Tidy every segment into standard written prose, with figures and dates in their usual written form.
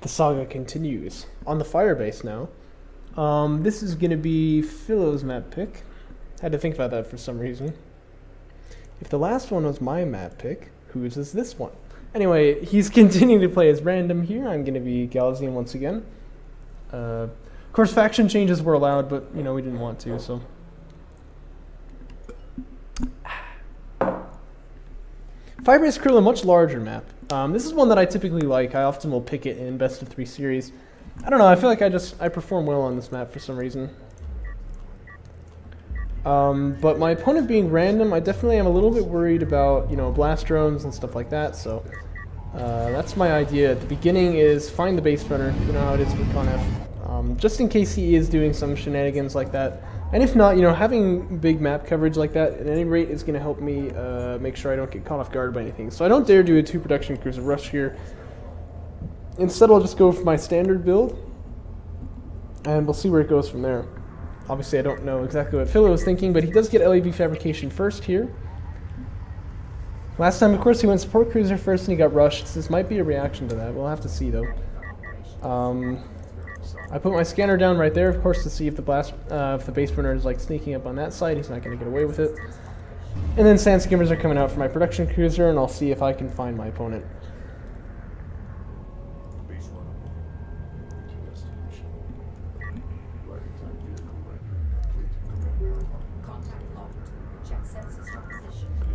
The saga continues. On the fire base now. This is going to be Philo's map pick. Had to think about that for some reason. If the last one was my map pick, whose is this one? Anyway, he's continuing to play as random here. I'm going to be Galzian once again. Of course, faction changes were allowed, but, you know, we didn't want to, so... Firebase Krill, a much larger map. This is one that I typically like. I often will pick it in best of 3 series. I don't know, I feel like I perform well on this map for some reason. But my opponent being random, I definitely am a little bit worried about, you know, blast drones and stuff like that, so... that's my idea at the beginning, is find the base runner. You know how it is with Conf. Just in case he is doing some shenanigans like that. And if not, you know, having big map coverage like that at any rate is going to help me make sure I don't get caught off guard by anything. So I don't dare do a 2 production cruiser rush here. Instead, I'll just go for my standard build, and we'll see where it goes from there. Obviously, I don't know exactly what Philo was thinking, but he does get LAV fabrication first here. Last time, of course, he went support cruiser first and he got rushed. This might be a reaction to that. We'll have to see, though. I put my scanner down right there, of course, to see if the base runner is like sneaking up on that side. He's not going to get away with it. And then sand skimmers are coming out for my production cruiser, and I'll see if I can find my opponent.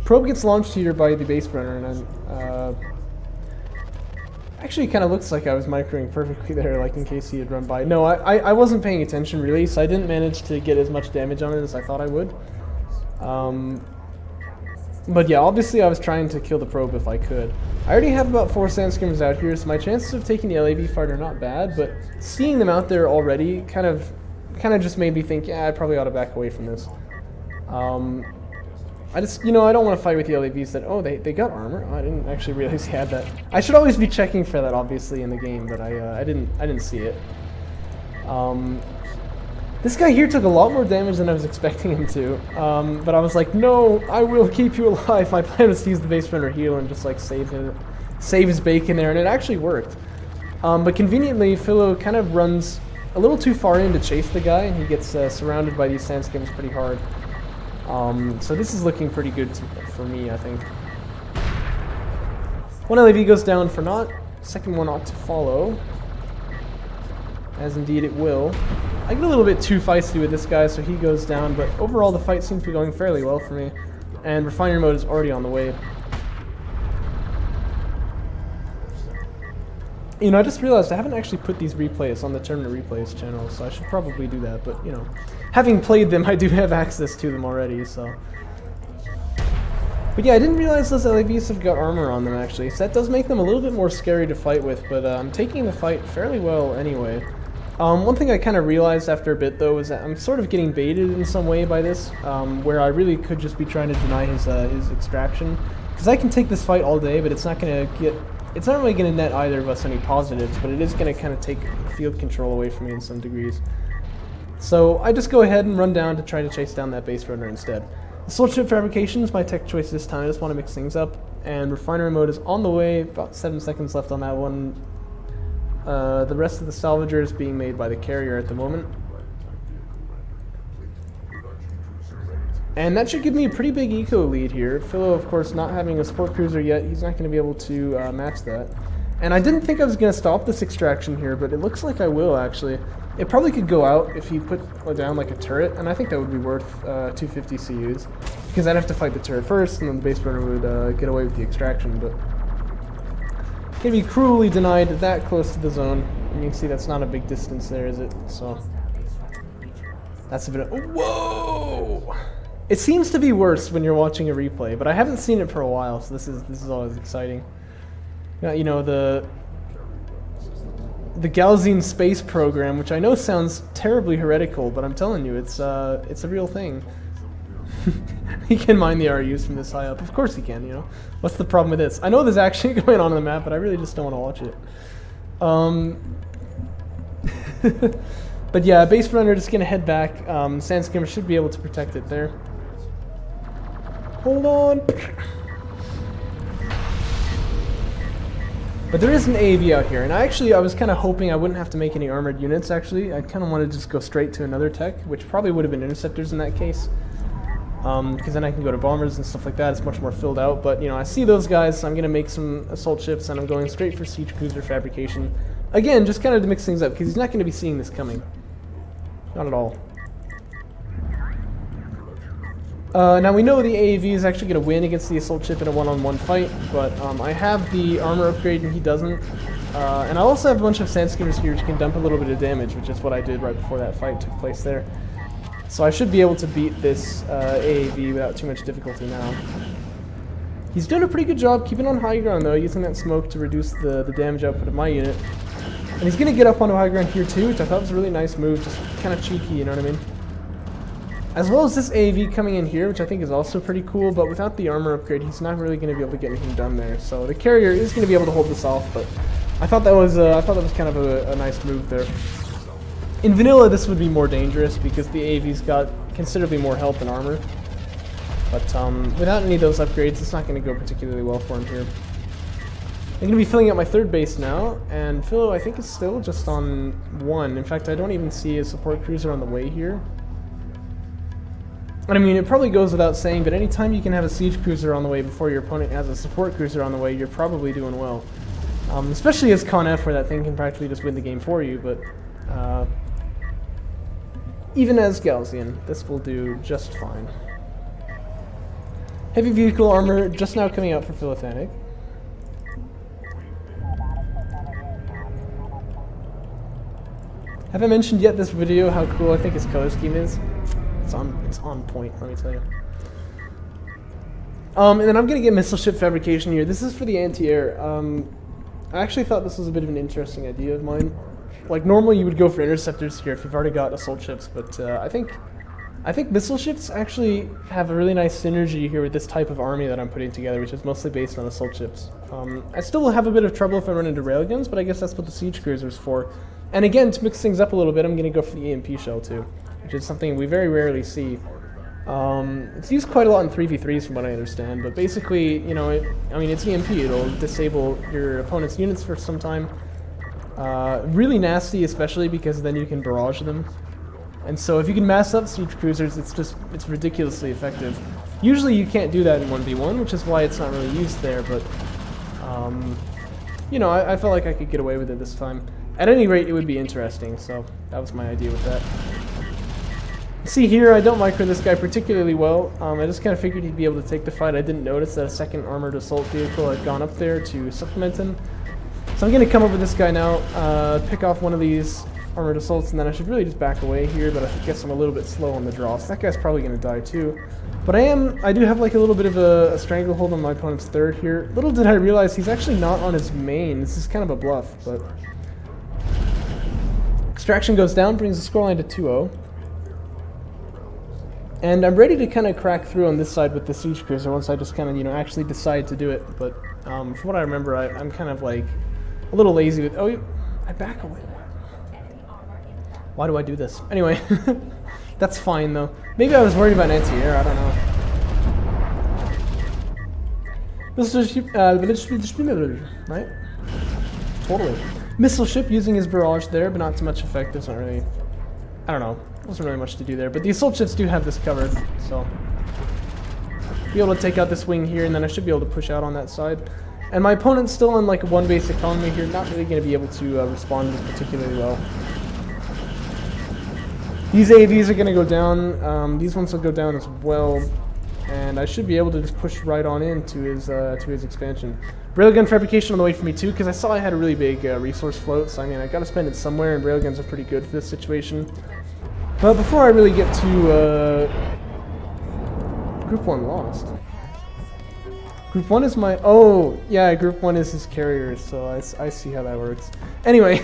Probe gets launched here by the base runner, and actually kind of looks like I was microing perfectly there, like in case he had run by. No, I wasn't paying attention really, so I didn't manage to get as much damage on it as I thought I would. But yeah, obviously I was trying to kill the probe if I could. I already have about 4 sand skimmers out here, so my chances of taking the LAV fight are not bad, but seeing them out there already kind of just made me think, yeah, I probably ought to back away from this. I just, you know, I don't want to fight with the LAVs that, oh, they got armor. Oh, I didn't actually realize he had that. I should always be checking for that, obviously, in the game, but I didn't see it. This guy here took a lot more damage than I was expecting him to, but I was like, no, I will keep you alive. My plan was to use the base runner heal and just like save his bacon there, and it actually worked. But conveniently, Philo kind of runs a little too far in to chase the guy, and he gets surrounded by these sand skims pretty hard. So this is looking pretty good for me, I think. One LAV goes down for naught. Second one ought to follow, as indeed it will. I get a little bit too feisty with this guy, so he goes down, but overall the fight seems to be going fairly well for me. And refinery mode is already on the way. You know, I just realized I haven't actually put these replays on the Tournament Replays channel, so I should probably do that, but, you know, having played them, I do have access to them already, so... But yeah, I didn't realize those LAVs have got armor on them, actually, so that does make them a little bit more scary to fight with, but I'm taking the fight fairly well anyway. One thing I kind of realized after a bit, though, is that I'm sort of getting baited in some way by this, where I really could just be trying to deny his extraction. Because I can take this fight all day, but it's not going to get... It's not really going to net either of us any positives, but it is going to kind of take field control away from me in some degrees. So I just go ahead and run down to try to chase down that base runner instead. The Soul Chip Fabrication is my tech choice this time. I just want to mix things up. And refinery mode is on the way. About 7 seconds left on that one. The rest of the salvager is being made by the carrier at the moment. And that should give me a pretty big eco lead here. Philo, of course, not having a support cruiser yet, he's not going to be able to match that. And I didn't think I was going to stop this extraction here, but it looks like I will, actually. It probably could go out if he put down like a turret, and I think that would be worth 250 CUs. Because I'd have to fight the turret first, and then the base runner would get away with the extraction, but... Can be cruelly denied that close to the zone. And you can see that's not a big distance there, is it? So... That's a bit of... Whoa! It seems to be worse when you're watching a replay, but I haven't seen it for a while, so this is always exciting. You know, the Galzian space program, which I know sounds terribly heretical, but I'm telling you, it's a real thing. He can mine the RUs from this high up. Of course he can, you know. What's the problem with this? I know there's action going on the map, but I really just don't want to watch it. But yeah, base runner just gonna head back. Sand skimmer should be able to protect it there. Hold on. But there is an AAV out here, and I was kind of hoping I wouldn't have to make any armored units, actually. I kind of wanted to just go straight to another tech, which probably would have been interceptors in that case. Because then I can go to bombers and stuff like that. It's much more filled out. But, you know, I see those guys, so I'm going to make some assault ships, and I'm going straight for siege cruiser fabrication. Again, just kind of to mix things up, because he's not going to be seeing this coming. Not at all. Now we know the AAV is actually going to win against the assault ship in a one-on-one fight, but I have the armor upgrade and he doesn't. And I also have a bunch of sand skimmers here which can dump a little bit of damage, which is what I did right before that fight took place there. So I should be able to beat this AAV without too much difficulty now. He's doing a pretty good job keeping on high ground though, using that smoke to reduce the damage output of my unit. And he's going to get up onto high ground here too, which I thought was a really nice move, just kind of cheeky, you know what I mean? As well as this AAV coming in here, which I think is also pretty cool, but without the armor upgrade, he's not really going to be able to get anything done there. So the carrier is going to be able to hold this off, but I thought that was kind of a nice move there. In vanilla, this would be more dangerous because the AAV's got considerably more health and armor. But without any of those upgrades, it's not going to go particularly well for him here. I'm going to be filling out my third base now, and Philo, I think, is still just on 1. In fact, I don't even see a support cruiser on the way here. I mean, it probably goes without saying, but anytime you can have a siege cruiser on the way before your opponent has a support cruiser on the way, you're probably doing well. Especially as Con-F, where that thing can practically just win the game for you, but even as Gaussian, this will do just fine. Heavy vehicle armor just now coming out for Philothanic. Have I mentioned yet this video how cool I think his color scheme is? It's on point, let me tell you. And then I'm going to get missile ship fabrication here. This is for the anti-air. I actually thought this was a bit of an interesting idea of mine. Like, normally you would go for interceptors here if you've already got assault ships, but I think missile ships actually have a really nice synergy here with this type of army that I'm putting together, which is mostly based on assault ships. I still will have a bit of trouble if I run into railguns, but I guess that's what the siege cruiser's for. And again, to mix things up a little bit, I'm going to go for the EMP shell too, which is something we very rarely see. It's used quite a lot in 3v3s from what I understand, but basically, you know, it's EMP. It'll disable your opponent's units for some time. Really nasty, especially because then you can barrage them. And so if you can mass up siege cruisers, it's ridiculously effective. Usually you can't do that in 1v1, which is why it's not really used there, but you know, I felt like I could get away with it this time. At any rate, it would be interesting, so that was my idea with that. See here, I don't micro this guy particularly well. I just kind of figured he'd be able to take the fight. I didn't notice that a second armored assault vehicle had gone up there to supplement him. So I'm going to come over this guy now, pick off one of these armored assaults, and then I should really just back away here, but I guess I'm a little bit slow on the draw, so that guy's probably going to die too. But I do have like a little bit of a stranglehold on my opponent's third here. Little did I realize he's actually not on his main. This is kind of a bluff, but... Extraction goes down, brings the scoreline to 2-0. And I'm ready to kind of crack through on this side with the siege cruiser once I just kind of, you know, actually decide to do it. But from what I remember, I'm kind of like a little lazy with... Oh, I back away. Why do I do this? Anyway, that's fine though. Maybe I was worried about anti-air, I don't know. Right? Totally. Missile ship using his barrage there, but not too much effect. There's not really... I don't know. Wasn't really much to do there. But the assault ships do have this covered, so... Be able to take out this wing here, and then I should be able to push out on that side. And my opponent's still on like a one base economy here, not really going to be able to respond particularly well. These AVs are going to go down. These ones will go down as well. And I should be able to just push right on into his expansion. Railgun fabrication on the way for me too, because I saw I had a really big resource float, so I mean I gotta spend it somewhere, and railguns are pretty good for this situation. But before I really get to Group 1 lost. Group 1 is my... Oh, yeah, Group 1 is his carriers, so I see how that works. Anyway,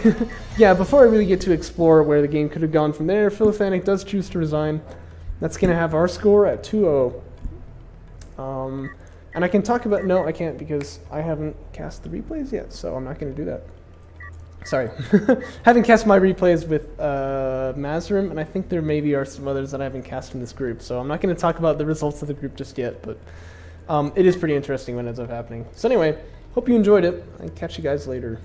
yeah, before I really get to explore where the game could have gone from there, Philothanic does choose to resign. That's going to have our score at 2-0. And I can talk about... No, I can't because I haven't cast the replays yet, so I'm not going to do that. Sorry. Haven't cast my replays with Mazrim, and I think there maybe are some others that I haven't cast in this group, so I'm not going to talk about the results of the group just yet, but it is pretty interesting when it ends up happening. So anyway, hope you enjoyed it. I'll catch you guys later.